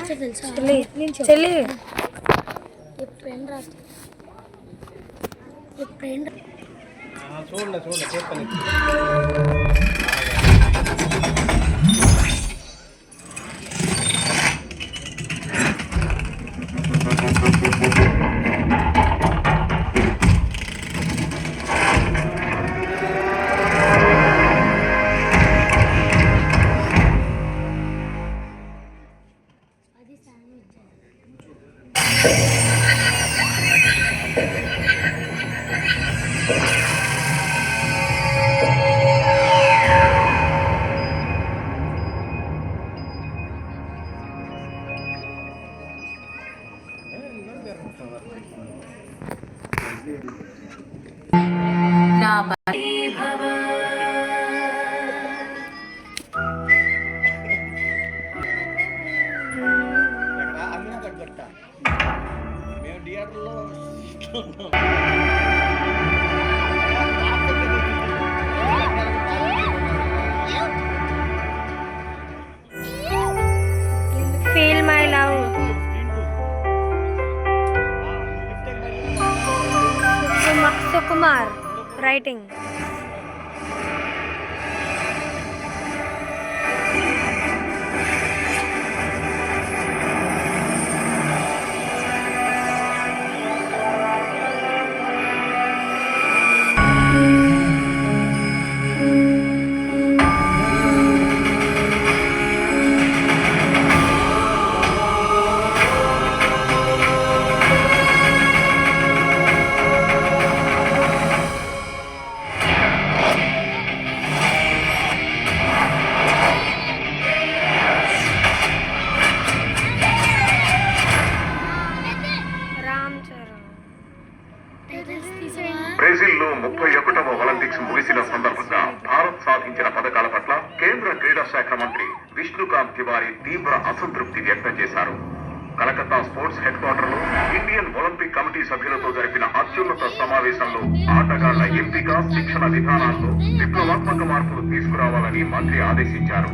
చెల్లి చూడండి చూడండి మేము థియేటర్లో feel my love Sukumar writing. బ్రెజిల్లో 31వ ఒలింపిక్స్ ముగిసిన సందర్భంగా భారత్ సాధించిన పథకాల పట్ల కేంద్ర క్రీడా శాఖ మంత్రి విష్ణుకాంత్ తివారీ తీవ్ర అసంతృప్తి వ్యక్తం చేశారు. కలకత్తా స్పోర్ట్స్ హెడ్ క్వార్టర్లో ఇండియన్ ఒలింపిక్ కమిటీ సభ్యులతో జరిపిన అత్యున్నత సమావేశంలో ఆటగాళ్ల ఎంపిక, శిక్షణ విధానాల్లో విప్లవాత్మక మార్పులు తీసుకురావాలని మంత్రి ఆదేశించారు.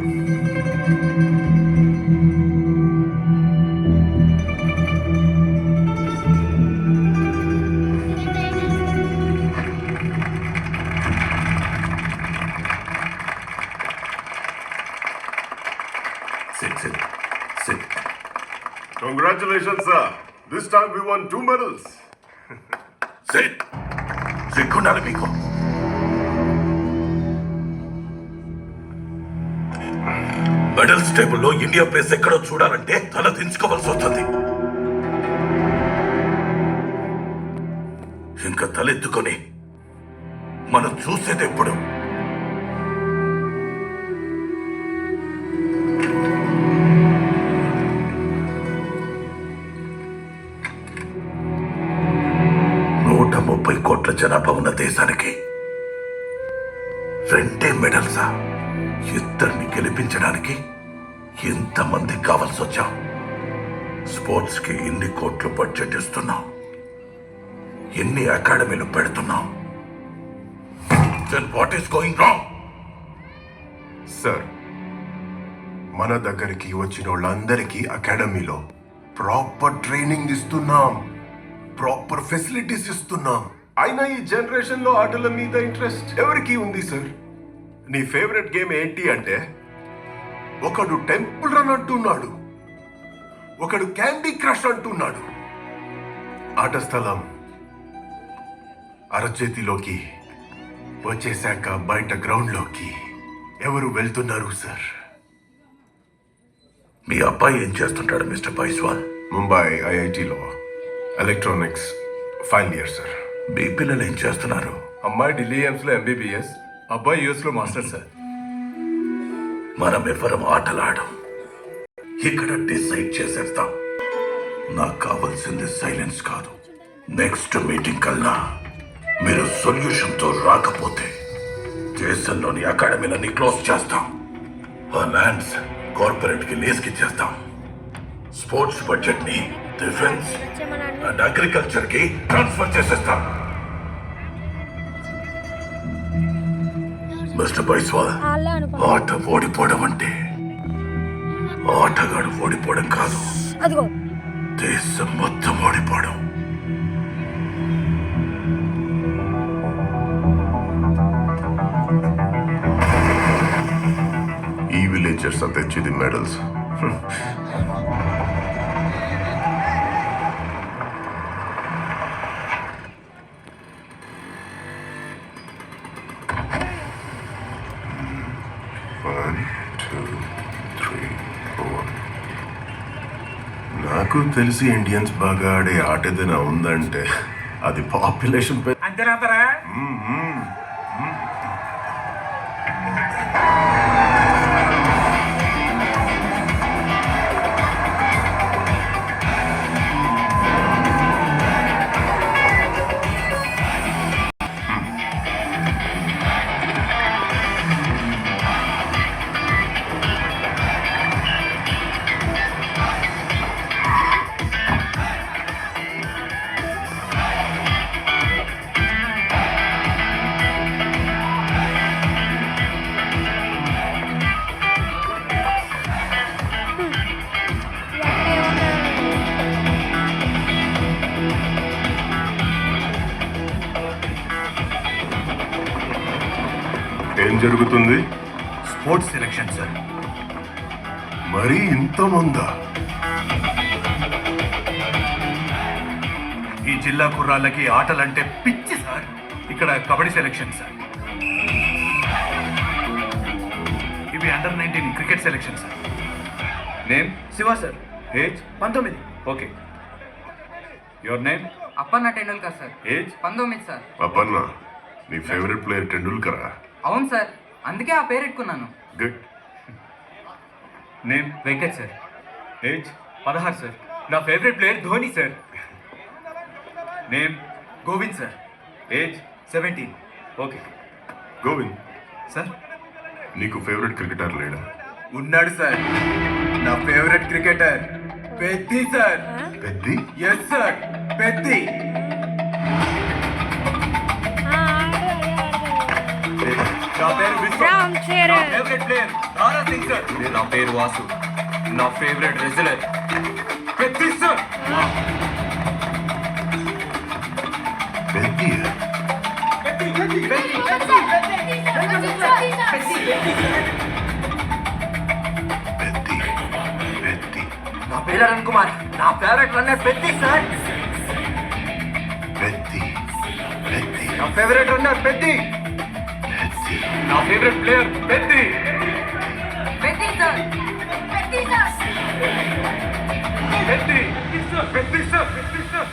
Sit. Congratulations, sir. This time we won 2 medals. Sit. సిగ్గుండాలి మీకు. మెడల్స్ టేబుల్లో ఇండియా ప్లేస్ ఎక్కడో చూడాలంటే తల దించుకోవాల్సి వస్తుంది. ఇంకా తలెత్తుకొని మనం చూసేది ఎప్పుడు? కోట్ల జనాభా ఉన్న దేశానికి 2 మెడల్సా? ఇద్దరిని గెలిపించడానికి ఎంతమంది కావాల్సి వచ్చాం? స్పోర్ట్స్ కి ఇన్ని కోట్లు బడ్జెట్ ఇస్తున్నాం, ఎన్ని అకాడమీలు పెడుతున్నాం. Then what is going wrong? Sir, మన దగ్గరికి వచ్చిన వాళ్ళందరికీ అకాడమీలో ప్రాపర్ ట్రైనింగ్ ఇస్తున్నాం, ప్రాపర్ ఫెసిలిటీస్ ఇస్తున్నాం. అయినా ఈ జనరేషన్ లో ఆటల మీద ఇంట్రెస్ట్ ఎవరికి ఉంది సార్? నీ ఫేవరెట్ గేమ్ ఏంటి అంటే ఒకడు టెంపుల్ రన్ అంటున్నాడు, ఒకడు క్యాండీ క్రష్ అంటున్నాడు. ఆట స్థలం అరచేతిలోకి వచ్చేశాక బయట గ్రౌండ్ లోకి ఎవరు వెళ్తున్నారు సార్? మీ అబ్బాయి ఏం చేస్తుంటాడు మిస్టర్ పైస్వాల్? ముంబై ఐఐటిలో ఎలక్ట్రానిక్స్ ఫైనల్ ఇయర్ సార్. మీ పిల్లలు ఏం చేస్తున్నారు? అమ్మాయి ఢిల్లీ ఎయిమ్స్ లో ఎంబీబీఎస్, అబ్బాయి యుఎస్ లో మాస్టర్ సార్. మనం ఎవరం ఆటలాడం, ఇక్కడ డిసైడ్ చేసేస్తాం. నాకు కావాల్సింది సైలెన్స్ కాదు. నెక్స్ట్ మీటింగ్ కల్లా మీరు సొల్యూషన్ తో రాకపోతే దేశంలోని అకాడమీలన్నీ క్లోజ్ చేస్తాం. ఆ ల్యాండ్స్ కార్పొరేట్ కి లీజ్ కి చేస్తాం. స్పోర్ట్స్ బడ్జెట్ ని డిఫెన్స్ అండ్ అగ్రికల్చర్ కి ట్రాన్స్ఫర్ చేసేస్తాం. మిస్టర్ బైస్వాల్, వాళ్ళే అనుకో. ఆట ఓడిపోవడం అంటే ఆటగాడు ఓడిపోవడం కాదు, అదిగో దేశం మొత్తం ఓడిపోవడం. ఈ విలేజర్స్ తెచ్చింది మెడల్స్. నాకు తెలిసి ఇండియన్స్ బాగా ఆడే ఆట ఏదైనా ఉందంటే అది పాపులేషన్ అంతేనాతరా ఏం జరుగుతుంది? Sports selection sir. మరి ఇంతమందా? ఈ జిల్లా కుర్రాళ్ళకి ఆటలంటే పిచ్చి సార్. ఇక్కడ కబడ్డీ సెలక్షన్ సార్. ఇవి under-19 cricket selection sir. Name Shiva sir. Age 19. Okay. Your name? Appanna Tendulkar sir. Age? 19 sir. Appanna, నీ ఫేవరెట్ ప్లేయర్ టెండూల్కరా? అవును సార్, అందుకే ఆ పేరు పెట్టుకున్నాను. Good. Name? Venkat sir. Age? 16 sir. నా favourite player Dhoni sir. Name? Govind sir. Age? 17. Okay. Govind, sir నీకు favourite cricketer లేడా? ఉన్నాడు సార్. నా favourite cricketer Peddi sir. Peddi? Yes sir, Peddi. నా పేరు విశ్వ. రామ్ చరణ్. నా favourite player Rana Singh sir. నా పేరు వాసు. నా favourite wrestler Peddi sir. Peddi? Peddi Peddi నా పేరు అరుణ్ కుమార్. నా favourite runner Peddi sir. Peddi Peddi నా ఫేవరెట్ రన్నర్ పెద్ది. పెద్ది. నా favourite player Peddi. Peddi sir. Peddi Peddi sir. Peddi sir.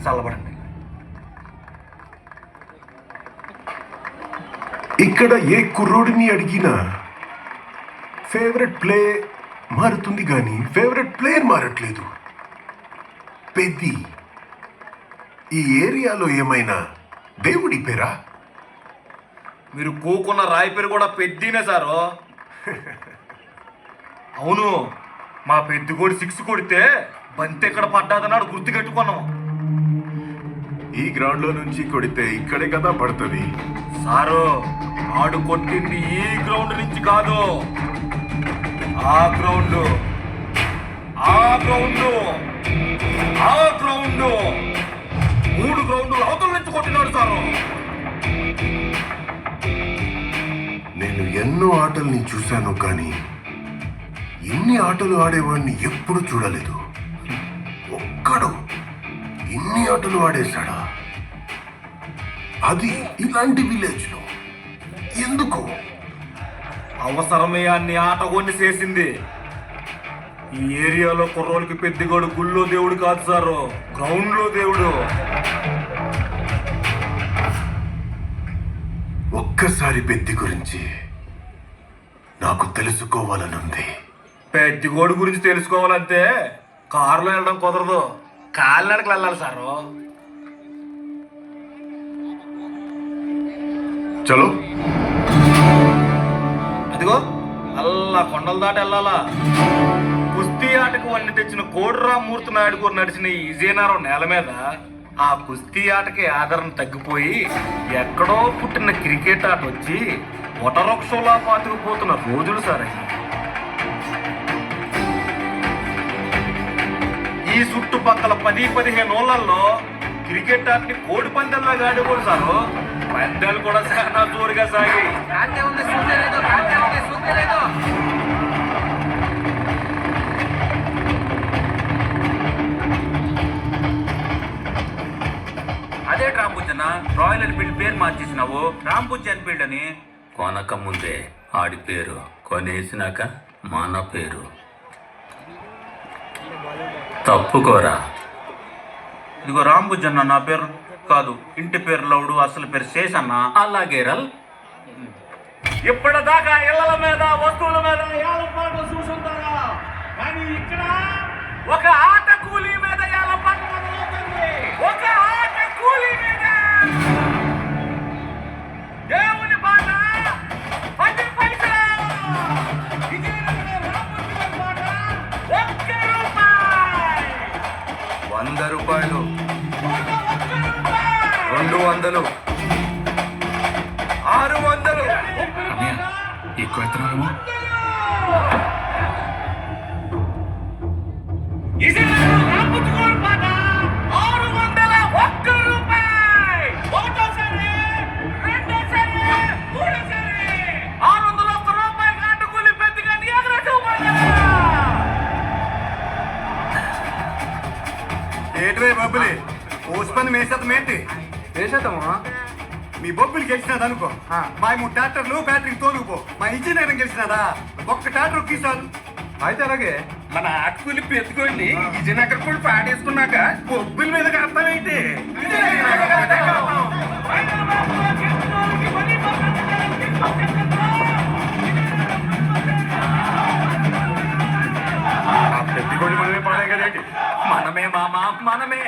చల్లబడండి. ఇక్కడ ఏ కుర్రోడిని అడిగినా ఫేవరెట్ ప్లే మారుతుంది కానీ ఫేవరెట్ ప్లేయర్ మారట్లేదు. పెద్ది, ఈ ఏరియాలో ఏమైనా దేవుడి పేరా? మీరు కూకున్న రాయి పేరు కూడా పెద్దినే సారు. అవును, మా పెద్ది కూడా 6 కొడితే బంతి ఎక్కడ పడ్డాదన్నాడు గుర్తుకెట్టుకున్నాం. ఈ గ్రౌండ్ లో నుంచి కొడితే ఇక్కడే కదా పడుతుంది. సారు, ఆడు కొట్టింది ఈ గ్రౌండ్ నుంచి కాదు, ఆ గ్రౌండ్, ఆ గ్రౌండ్, ఆ గ్రౌండ్, 3 గ్రౌండ్లు అవతల నుంచి కొట్టినాడు సారు. నేను ఎన్నో ఆటల్ని చూశాను కానీ ఇన్ని ఆటలు ఆడేవాడిని ఎప్పుడు చూడలేదు. ఒక్కడు ఇన్ని ఆటలు ఆడేశాడా? అది ఇలాంటి విలేజ్ లో. ఎందుకు? అవసరమే అన్ని ఆట కొన్ని చేసింది. ఈ ఏరియాలో కుర్రోళ్ళకి పెద్దగాడు గుళ్ళో దేవుడు కాదు సారు, గ్రౌండ్ లో దేవుడు. ఒక్కసారి పెద్ది గురించి నాకు తెలుసుకోవాలనుంది. పెద్దగోడు గురించి తెలుసుకోవాలంటే కారులో వెళ్ళడం కుదరదు, కాలినడకలు వెళ్ళాలి సారు. చలో. కొండల దాటి వెళ్ళాలా? కుస్తీ ఆటకు వండి తెచ్చిన కోడిరామూర్తి నాయుడు గారు నడిచిన ఈ విజయనగరం నేల మీద ఆ కుస్తీ ఆటకి ఆదరణ తగ్గిపోయి ఎక్కడో పుట్టిన క్రికెట్ ఆట వచ్చి వటవృక్షంలా పాతుకుపోతున్న రోజులు సార్ అయ్యి. ఈ చుట్టుపక్కల 10-15 ఊళ్ళల్లో క్రికెట్ ఆటని కోడి పందెల్లాగా ఆడేవాడు సారు. పందాలు కూడా చాలా జోరుగా సాగి అదే రాంపుజ్ అన్న, రాయల్ ఎన్ఫీల్డ్ పేరు మార్చేసినావు రాంపుజ్ ఎన్ఫీల్డ్ అని. కొనక ముందే ఆడి పేరు, కొనేసినాక మన పేరు. తప్పుకోరా. ఇదిగో రాంపుజ్ అన్న నా పేరు కాదు, ఇంటి పేరు లౌడు, అసలు పేరు శేష్ అన్న. అలాగే రల్. ఇప్పటిదాకా ఇళ్ల మీద వస్తువుల మీద ఏలపాటు చూసుంటారా, కానీ ఇక్కడ ఒక ఆట కూలీ మీద ఏలపాటు మొదలవుతుంది. ఒక ఆట కూలీ మీద దేవుని పాట 10 పైసలు. విజయనగరం రామూర్తి పాట ₹1. 100 రూపాయలు, 200, 600. ఎక్కువ ఎత్తున్నాము. ఏటివే బొబ్బులి, పోసుపని మేసేద్దామేంటి? వేసేద్దామా? మీ బొబ్బులు గెలిచినది అనుకో, మా 3 ట్రాక్టర్లు బ్యాటరీ తోలుకుపో. మా ఇంజనీరింగ్ గెలిచినదా, ఒక్క ట్రాక్టర్ తీసాను. అయితే అలాగే మన ఆటకూలి పెట్టుకోండి. విజయనగర్ కూడా పాడేసుకున్నాక బొబ్బుల మీద కడతామైతే. పెట్టుకోండి, మనమే పాడే కదేంటి? మనమే మామా, మనమే.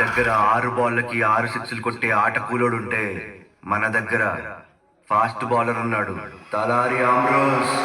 దగ్గర 6 బాళ్ళకి 6 సిక్స్లు కొట్టే ఆట కూలోడుంటే మన దగ్గర ఫాస్ట్ బౌలర్ ఉన్నాడు, తలారి ఆమ్రోస్.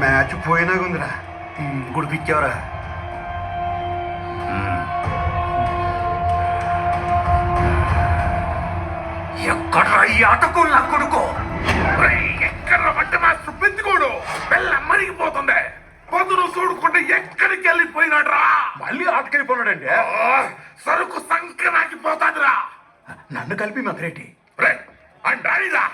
మ్యాచ్ పోయినాగుందిరా, గుడిపిచ్చావరా. ఎక్కడ ఈ ఆటకు నా కొడుకు ఎక్కడ వంట మాస్టర్ పెంచుకోడు బెల్ల మరిగిపోతుంది. పొద్దున చూడకుండా ఎక్కడికి వెళ్ళిపోయినాడు రా. మళ్ళీ ఆటకెళ్ళిపోయినాడండి. సరుకు సంక్రాంతిపోతాదిరా. నన్ను కలిపి మధురేటి అంటారిదా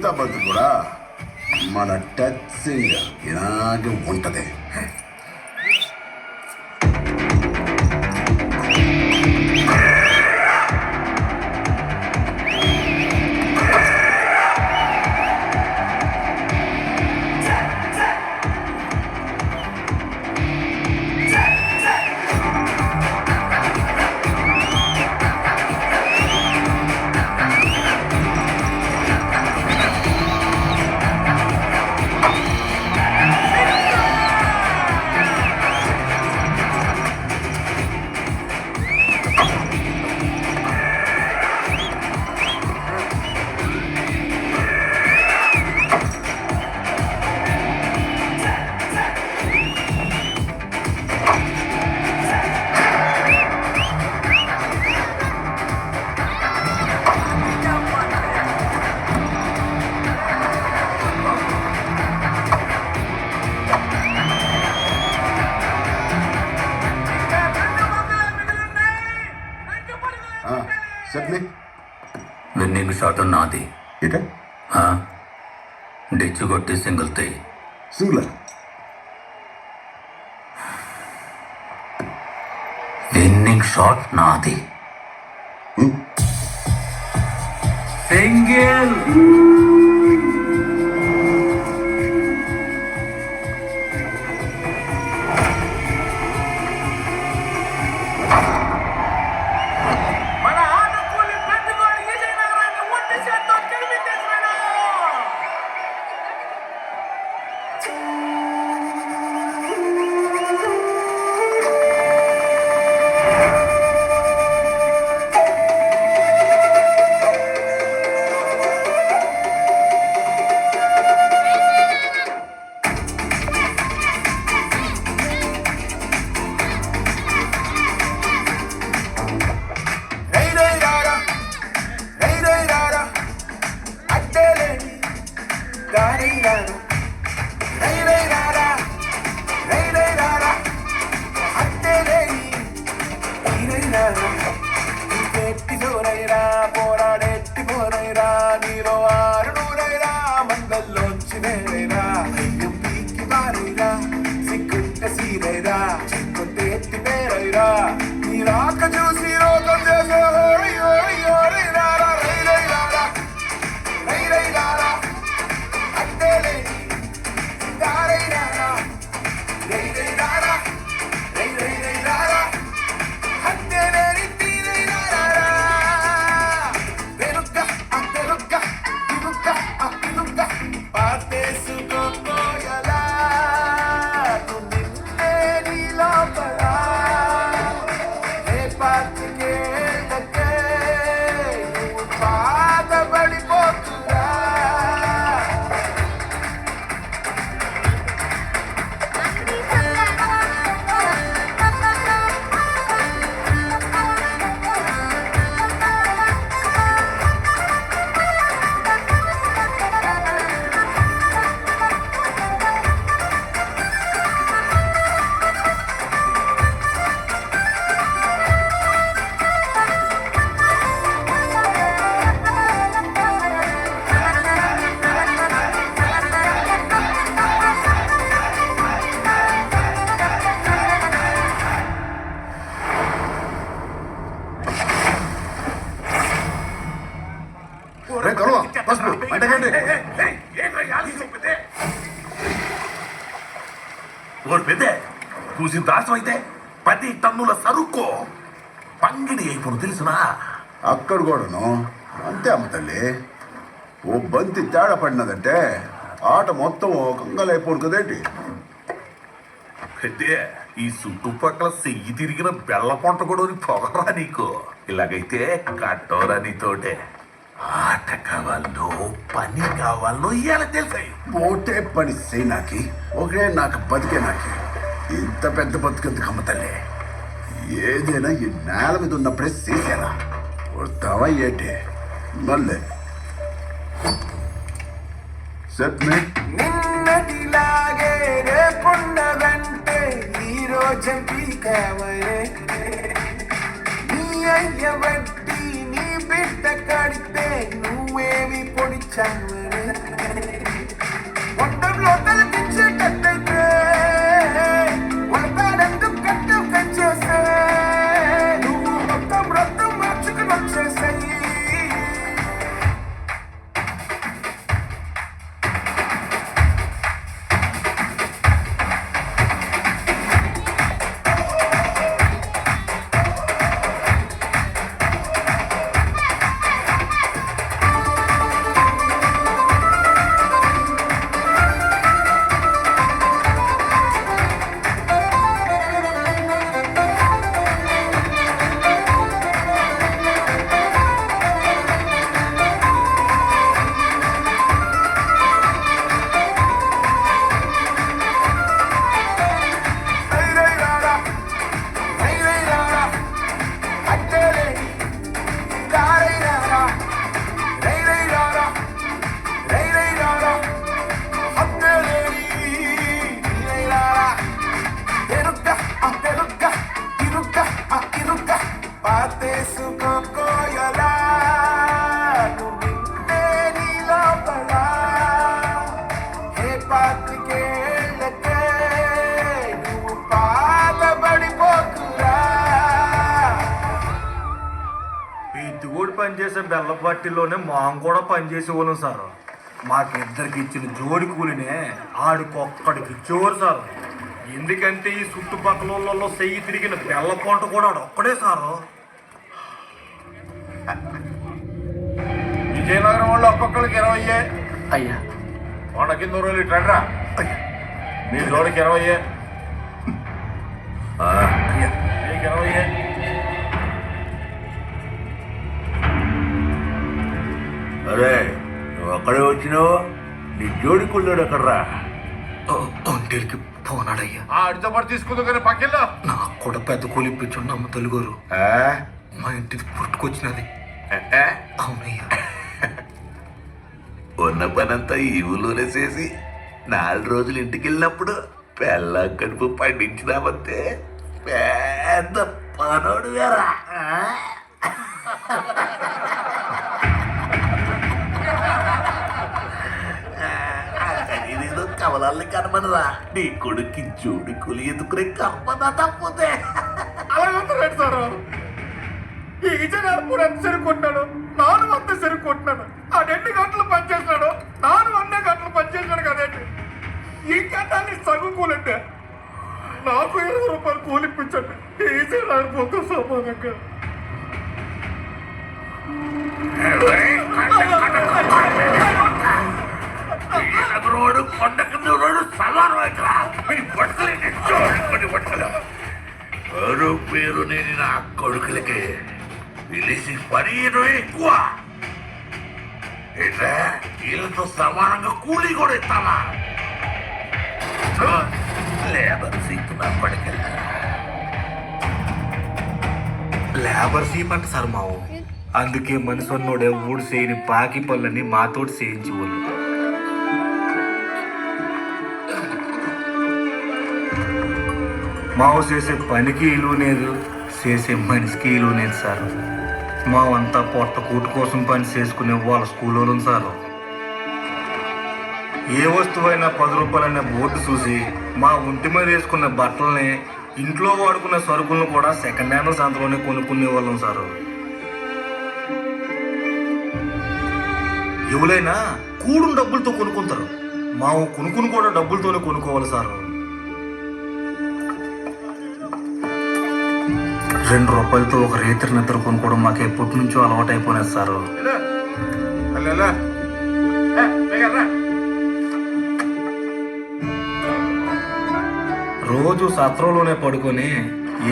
మిగతా బంతి కూడా మన టచింగ్ ఇలాగే ఉంటది. చెప్పి విన్నింగ్ షాట్ నాది. ఇట డిచ్చు కొట్టి సింగిల్ తీ. సింగులర్ విన్నింగ్ షాట్ నాది. సింగిల్. కూసిన దాసం అయితే 10 టన్నుల సరుకు పంగిడి అయిపోను తెలుసునా. అక్కడ కూడాను అంతే అమ్మ తల్లి. ఓ బంతి తేడా పడినదంటే ఆట మొత్తం కంగలైపోను కదేంటి. అయితే ఈ చుట్టుపక్కల చెయ్యి తిరిగిన బెల్ల పొంట కూడా పొగరా నీకు. ఇలాగైతే కట్టోరా నీతోటే. ఆట కావాలో పని కావాలో ఇవాళ తెలిసాయి. ఒకటే పని చేయి నాకి, ఒకటే నాకు బతికే నాకి. ఇంత పెద్ద బతుకెందుకు అమ్మ తల్లి. ఏదైనా ఈ నేల మీద ఉన్నప్పుడే చేసేలా వస్తావా ఏంటి మళ్ళీ సెట్మే. నిన్నటిలాగే రేపున్నదంటే ఈ రోజు పీకావరే. నీ అయ్య వడ్డీ నీ బిడ్డ కడితే నువ్వేమి పొడిచావరే. పాతికేళ్ళకే నువ్వు పాతబడిపోకురా. పిత్తిగూడి పనిచేసే బెల్ల పార్టీలోనే మాం కూడా పనిచేసే వాళ్ళం సార్. మాకిద్దరికి ఇచ్చిన జోడి కూలినే ఆడికొక్కడికి ఇచ్చేవారు సార్. ఎందుకంటే ఈ చుట్టుపక్కల వాళ్ళలో చెయ్యి తిరిగిన బెల్ల కొంట కూడా ఆడు ఒక్కడే సారు. విజయనగరం వాళ్ళు ఒక్కొక్కరికి 20. అయ్యా కొండ కింద రోజులు ఇట్రా. మీ జోడికి 20. మీకు 20. అరే నువ్వు అక్కడే వచ్చినావు, నీ జోడి కుళ్ళాడు ఎక్కడ్రా? ఒంటేలికి పోనాడయ్యా. ఆడితో పాటు తీసుకుందు కానీ పక్కిల్లో నాకు కూడా పెద్ద కూలి ఇప్పించండి అమ్మ తెలుగురు. మా ఇంటికి పుట్టుకొచ్చినది. అవునయ్యా. ఉన్న పనంతా ఈ ఊళ్ళోనే చేసి 4 రోజులు ఇంటికి వెళ్ళినప్పుడు పెళ్ళ కడుపు పండించినామంతే పెద్ద పనోడు వేరా. ఇదేదో కవలాల్ని కనమనరా, నీ కొడుక్కి జోడి కూలి ఎందుకునే కర్మదా తప్పుతే. అలాగంటారు సార్. ఈ విజయనగరం ఎంత సరుకుంటున్నాడు, నాను అంత సరుకుంటున్నాడు. ఆ 2 గంటలు పనిచేస్తున్నాడు, నాను 1 గంటలు పనిచేసాడు కదండి. ఈ గంటని సగం కూలంటే నాకు 20 రూపాయలు కూలిప్పించండి. ఈ విజయనగరంతో సమానంగా. రోడ్డు కొండ కింద రోడ్డు సలాను బట్టలు ఎవరు పేరు నేను నా కొడుకులకి పిలిచి పని ఎక్కువ. ఏంట్రా వీళ్ళతో సమానంగా కూలీ కూడా ఇస్తావా? లేబర్ సీట్ నా పడికెళ్ళ. లేబర్ సీప్ అంట సార్ మావు. అందుకే మనిషి ఉన్నోడే ఊడు చేయని పాకి పళ్ళని మాతోటి చేయించి వాళ్ళు. మావు చేసే పనికి ఇలువ లేదు, చేసే మనిషికి ఇలువ లేదు సార్. మావంతా పొట్ట కూటు కోసం పని చేసుకునే వాళ్ళ స్కూల్లో సార్. ఏ వస్తువైనా 10 రూపాయలనే బోర్డు చూసి మా ఒంటి మీద వేసుకున్న బట్టలని, ఇంట్లో వాడుకున్న సరుకులను కూడా సెకండ్ హ్యాండ్ సంతలోనే కొనుక్కునే వాళ్ళం సార్. ఎవరైనా కూడు డబ్బులతో కొనుక్కుంటారు, మా కొనుక్కుని కూడా డబ్బులతోనే కొనుక్కోవాలి సార్. 2 రూపాయలతో ఒక రేత్రి నిద్ర కొనుక్కోవడం మాకు ఎప్పటి నుంచో అలవాటు అయిపోయినది సార్. రోజు సత్రంలోనే పడుకొని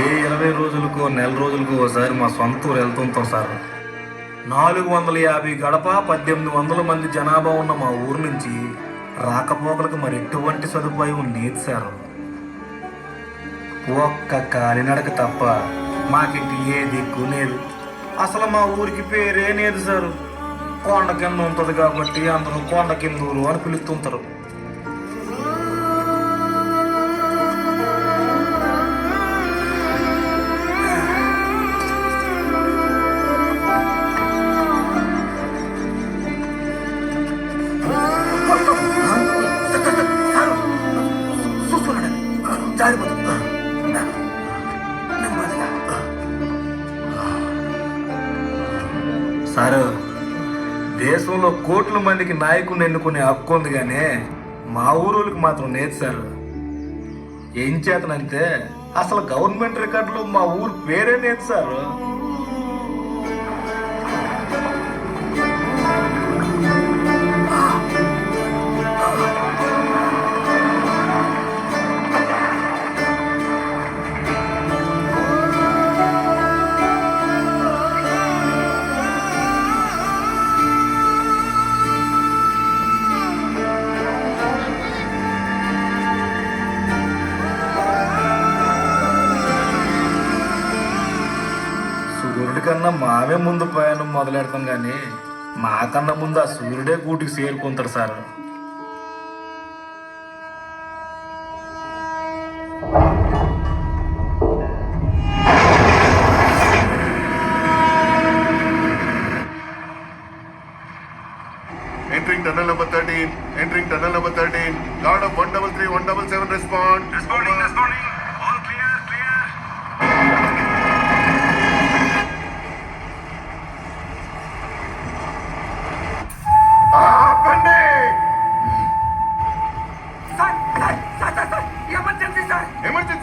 ఏ 20 రోజులకో నెల రోజులకో ఒకసారి మా సొంత ఊరు వెళ్తుంటాం సార్. 450 గడప 1800 మంది జనాభా ఉన్న మా ఊరు నుంచి రాకపోకలకు మరి ఎటువంటి సదుపాయం లేదు సార్. ఒక్క కాలినడక తప్ప మాకింటి ఏ దిక్కు లేదు. అసలు మా ఊరికి పేరే లేదు సార్. కొండ కింద ఉంటుంది కాబట్టి అందరూ కొండ కింద ఊరు అని పిలుస్తుంటారు. సార్, దేశంలో కోట్ల మందికి నాయకుడిని ఎన్నుకునే హక్కు ఉంది, కానీ మా ఊరుకి మాత్రం లేదు సార్. ఏం చేతనంటే అసలు గవర్నమెంట్ రికార్డులో మా ఊరు పేరే లేదు సార్. కన్నా మావే ముందు ప్రయాణం మొదలెడతాం, కానీ మాకన్నా ముందు ఆ సూర్యుడే గూటికి చేరుకుంటాడు sir. Entering tunnel number 13. Entering tunnel number 13. Guard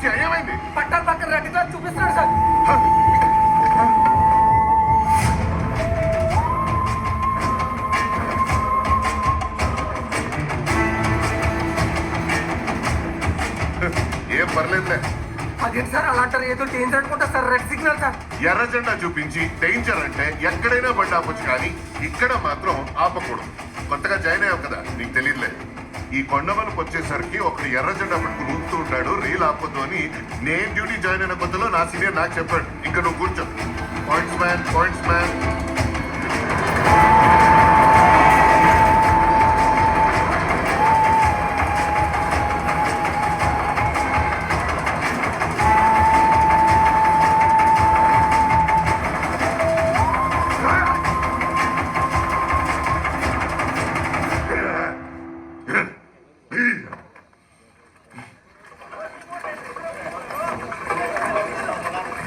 మనిషి ఏమైంది? పట్టాల పక్కన రెడ్డితో చూపిస్తున్నాడు సార్. ఏం పర్లేదులే. అదేంటి సార్ అలా అంటారు? ఏదో డేంజర్ అనుకుంటా సార్. Red signal sir. ఎర్ర జెండా చూపించి డేంజర్ అంటే ఎక్కడైనా బండి ఆపొచ్చు, కానీ ఇక్కడ మాత్రం ఆపకూడదు. కొత్తగా జాయిన్ అయ్యావు కదా, నీకు తెలియదులే. ఈ కొండమలకు వచ్చేసరికి ఒకడు ఎర్ర జెండా పట్టుకుని ఊపుతూ ఉంటాడు, రీల్ ఆపొద్దు అని. నేను డ్యూటీ జాయిన్ అయిన కొత్తలో నా సీనియర్ నాకు చెప్పాడు. ఇంకా నువ్వు కూర్చో. Points man, points man.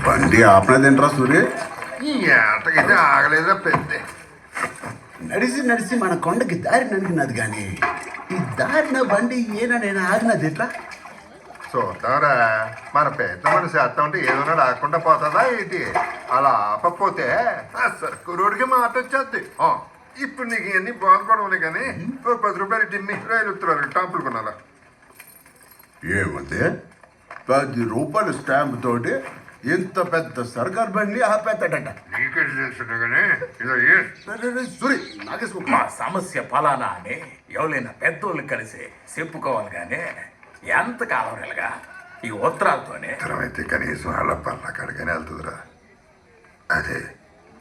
బండి ఆపలేదేంట్రా సూర్య? ఈ ఆటకైతే ఆగలేదా పెద్ద. నడిచి నడిచి మన కొండకి దారి నడిగినది, కానీ ఈ దారిన బండి నేను ఆగినది ఎట్లా? చూద్దాంరా, మన పెద్ద మనిషి అత్త ఉంటే ఏదైనా రాకుండా పోతుందా ఏంటి? అలా ఆపకపోతే సరుకు రోడ్డుకి మాట వచ్చేద్ది. ఇప్పుడు నీకు ఇవన్నీ బాధపడవలే, కానీ ఓ 10 రూపాయలు టిమ్మి రైలు ఉత్తరాలు టాంపులు కొనాలా? ఏమంటే 10 రూపాయల స్టాంప్ తోటి ఇంత పెద్ద సర్కార్ బండి ఆపేస్తాడట. నీకే తెలుసున్నా కానీ సూరి నాగేసుకో. మా సమస్య ఫలానా అని ఎవరైనా పెద్దోళ్ళు కలిసి చెప్పుకోవాలి, కానీ ఎంతకాలం వెళ్ళగా ఈ ఉత్తరాలతోనే. అయితే కనీసం వాళ్ళ పళ్ళ కాడికనే వెళ్తుందిరా. అదే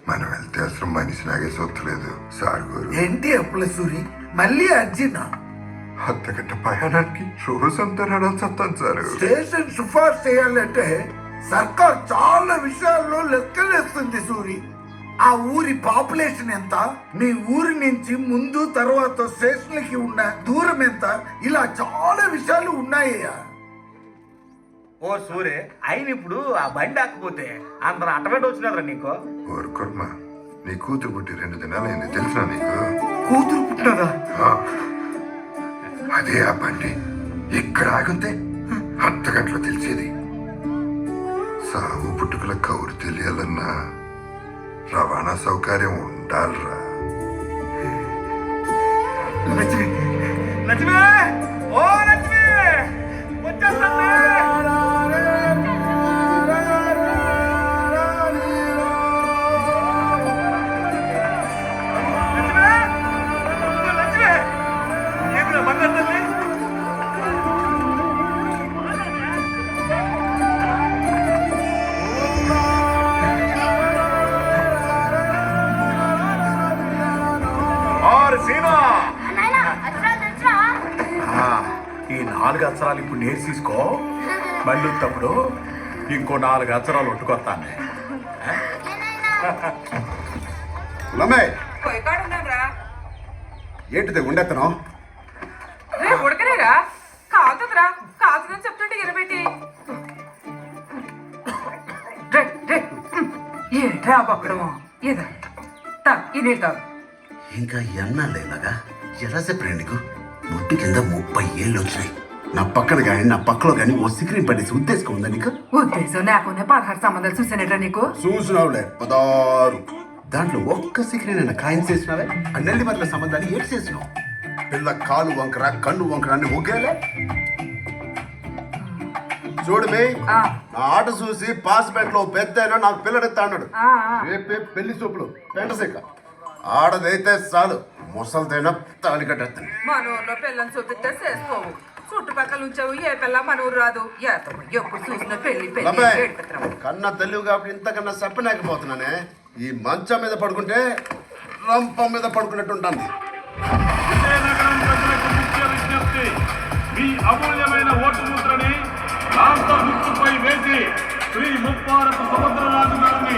మనం వెళ్తే అసలు మనిషి నాగే సొత్తులేదు. సార్ గారు ఏంటి అప్పుల సూరి మళ్ళీ అర్జునా? అంతకంటే ప్రయాణానికి రోజంతా నడాల్సి వస్తాను సార్. స్టేషన్ సిఫార్సు చేయాలంటే సర్కార్ చాలా విషయాల్లో లెక్కలేస్తుంది సూరి. ఆ ఊరి పాపులేషన్ ఎంత, మీ ఊరి నుంచి ముందు తర్వాత స్టేషన్కి ఉన్న దూరం ఎంత, ఇలా చాలా విషయాలు ఉన్నాయ్యా. ఓ సూరే, ఆయన ఇప్పుడు ఆ బండి ఆకపోతే అందరూ అటబెట్టి వచ్చినారా నీకు? ఊరుకోర్మా, నీ కూతురు పుట్టి 2 దినాలైంది తెలుసా నీకు? కూతురు పుట్టినదా? అదే ఆ బండి ఇక్కడ ఆగితే 10 గంటలు తెలిసేది. సాగు పుట్టుకల కౌరు తెలియాలన్నా రవాణా సౌకర్యం ఉండాలిరా. లక్ష్మి, ఓ లక్ష్మి, వచ్చేస్తాను. ఈ 4 అక్షరాలు ఇప్పుడు నేర్చి తీసుకో. మళ్ళీ తప్పుడు ఇంకో 4 అక్షరాలు ఒట్టుకొస్తాను. ఏంటిది ఉండెత్తనం? ఉడకనేరా కాలుతుందిరా, కాలుతుందని చెప్తుంటే ఎరబెట్టి ఏంట్రా పక్కడము ఏదా ఇదే తాగు. ఇంకా ఎన్నాళ్ళేలాగా ఎలా చెప్పాడు నీకు? ముట్టు కింద 30 ఏళ్ళు వచ్చినాయి. నా పక్కన కానీ నా పక్కలో కానీ ఓ సిక్రీన్ పడేసి ఉద్దేశం ఉందా నీకు? ఉద్దేశం లేకుండా 16 సంబంధాలు చూసానేట్రా నీకు? చూసినావులే 16. దాంట్లో ఒక్క సిక్రీన్ ఖాయం చేసినావే. ఆ నెల్లి మరల సంబంధాన్ని ఏడు చేసినావు. పిల్ల కాలు వంకర కన్ను వంకర అని ఒకేలే. చూడమే, నా ఆట చూసి పాస్మెంట్ లో పెద్ద నాకు పిల్లడెత్తా అన్నాడు. రేపే పెళ్లి చూపులు పెంటసేక. ఆడదైతే చాలు, ముసలిదైనా తాళి కట్టేస్తాను. మన ఊర్లో పిల్లని చూపిస్తే చేసుకోవు, చుట్టుపక్కల ఉంచావు ఏ పిల్ల మన ఊరు రాదు. ఎప్పుడు చూసిన పెళ్లి పెళ్లి. కన్నా తెలివి కాబట్టి ఇంతకన్నా చెప్పలేకపోతున్నానే. ఈ మంచం మీద పడుకుంటే రంపం మీద పడుకున్నట్టు ఉంటాను. మీ అమూల్యమైన ఓటు ముద్రని రాష్ట్ర గుర్తుపై వేసి శ్రీ ముప్పారపు సముద్రరాజు గారిని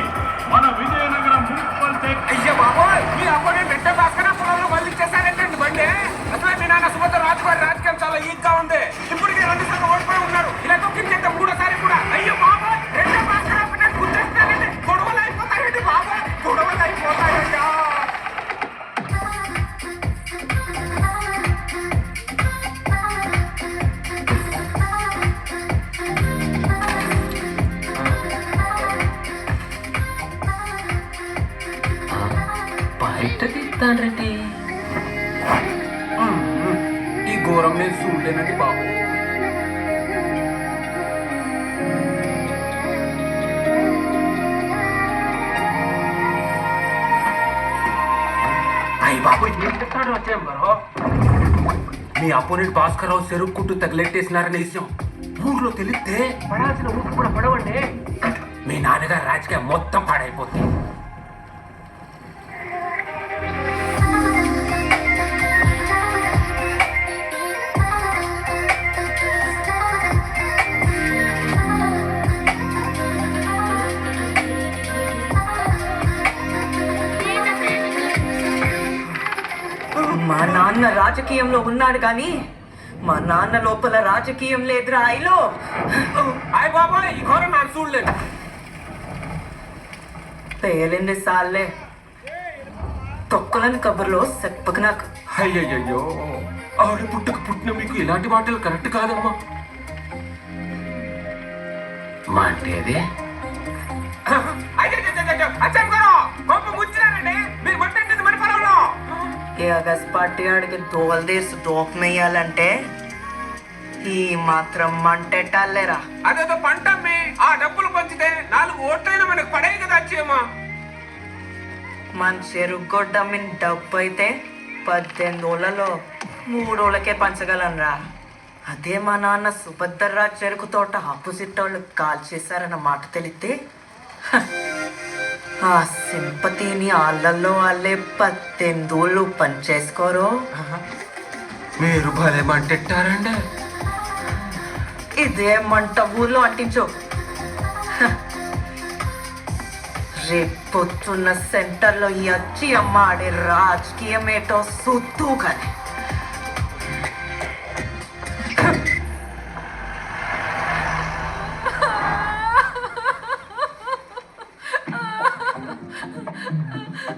మన విజయనగరం మున్సిపల్ అయ్యా బాబోయ్, మీ అమ్మని బిడ్డ పక్కన పొలంలో మళ్ళీ ఇచ్చేసారంటే బండి. అసలు మీ నాన్న సుభద్రరాజు గారి రాజకీయం చాలా ఈక్గా ఉంది. ఇప్పటికే 2 సార్లు ఓడిపోయి ఉన్నారు. ఇలా తొక్కించేద్దాం 3వ కూడా. అయ్యో బాబోయ్, రెండో భాస్కర్ గుర్తిస్తారండి. గొడవలు అయిపోతాయండి బాబోయ్, గొడవలు అయిపోతాయ్యా. ఘోరం నేను చూడలేనండి బాబు. అయ్యి బాబు ఏం చెప్తాడు వచ్చాం మరో మీ అపోనెంట్ భాస్కర్ రావు చెరుకు కుట్టు తగిలెట్టేసినారనే విషయం ఊర్లో తెలిస్తే పడాల్సిన ఊరికి కూడా పడవండి. మీ నాన్నగారు రాజకీయం మొత్తం పాడైపోతుంది. మా నాన్న రాజకీయంలో ఉన్నాడు కానీ మా నాన్న లోపల రాజకీయం లేదురా ఐలో. అయ్య బాబా ఈ ఘోరం నాకు చూడలేదు. పేలింది సార్లే తొక్కలని కబుర్లో చెప్పకు నాకు. అయ్యయ్యో ఆవిడ పుట్టిన మీకు ఇలాంటి మాటలు కరెక్ట్ కాదమ్మా. మా అంటే అదే ఈ అగస్ట్ పార్టీ ఆడికి దోవలదేసి దోకమేయాలంటే ఈ మాత్రం మంటెట్టాలేరా. అదేదో పంటమ్మి ఆ డబ్బులు పంచితే 4 ఓట్లైనా మనకు పడే కదా వచ్చేమ్మా. మన చెరుగొడ్డమ్మిన డబ్బు అయితే 18 ఓళ్ళలో 3 ఓళ్ళకే పంచగలనరా. అదే మా నాన్న సుభద్రరా చెరుకు తోట ఆపోజిట్ వాళ్ళు కాల్ చేశారన్న మాట తెలిస్తే ఆ సింపతిని వాళ్ళల్లో వాళ్ళే 18 ఓళ్ళు పనిచేసుకోరు. మీరు భలే మంటెట్టారండి. ఇదే మంట ఊర్లో అంటించు. రేపొచ్చున్న సెంటర్లో ఈ అచ్చి అమ్మ ఆడే రాజకీయం ఏటో సుత్తూ కానీ.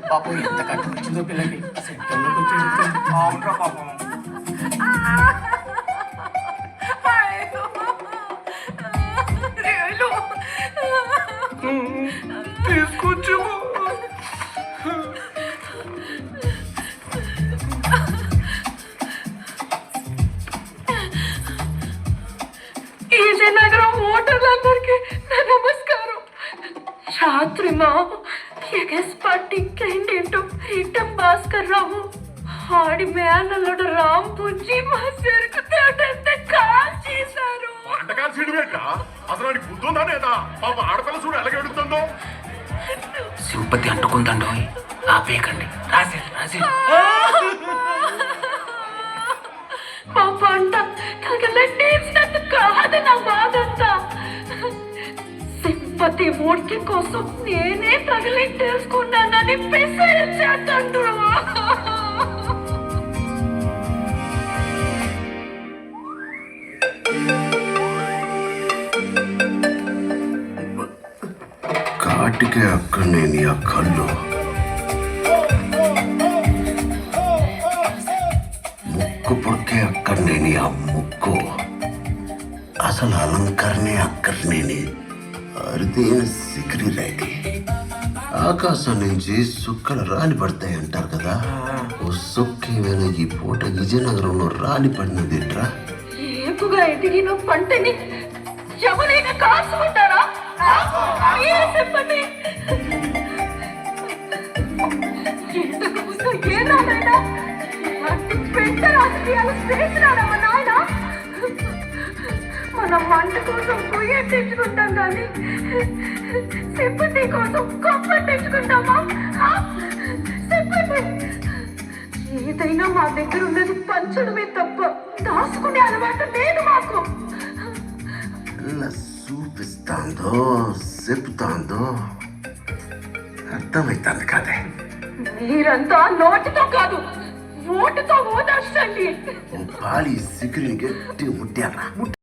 పాపం ఎంత కట్టు వచ్చిందో పిల్లకి సెంటర్లోకి వచ్చేది. అవునరా పాపం. తీసుకొచ్చాము. ఈ విజయనగరం ఓటర్లందరికీ నా నమస్కారం. రాత్రి మా ఎగస్ పార్టీ క్యాండిడేట్ రీటం భాస్కర్ రావు ఆడి మేనల్లుడు రామ్ పుంజి మా చెరుకు తోటంతా కాల్ చేశారు. అసలు బుద్ధుందా ఆడపిల్ల చూడు ఎలాగ ఎడుతుందో. సింపతి అంటుకుందండో ఆపేయకండి. రాసే రాసే మా పంట తగలట్టేసినట్టు కాదు నా బాధంతా. సింపతి ఓట్ల కోసం నేనే తగిలిట్టేసుకున్నానని పెసరించాడు. కాటికే అక్కడ నేను ఆ కళ్ళు ముక్కు పొడికే అక్కడ నేను ఆ ముక్కు అసలు అలంకరణే అక్కడ నేను అరుదైన సిక్రీ రైతి. ఆకాశం నుంచి సుక్కలు రాలి పడతాయి అంటారు కదా. ఓ సుక్కేమైనా ఈ పూట విజయనగరంలో రాలి పడినదేట్రా. ఏపుగా ఎదిగిన పంటని ఎవరైనా కాసుకుంటారా? చెప్పండి. ఇంతకు ముందు ఏ నాడైనా పెద్ద రాజకీయాలు చేసినాడమ్మా నాయన. మనం మంట కోసం పొయ్యి తెచ్చుకుంటాం కానీ సింపతి కోసం కొప్ప తెచ్చుకుంటామా? చెప్పండి. ఏదైనా మా దగ్గర ఉన్నది పంచడమే తప్ప దాచుకునే అలవాటు లేదు మాకు. చూపిస్తాందో చెప్తాందో అర్థమైతుంది కదే. మీరంతా నోటితో కాదు ఓటుతో ఓదార్చండి. పాలి సిక్రీని గట్టి ముట్టారా.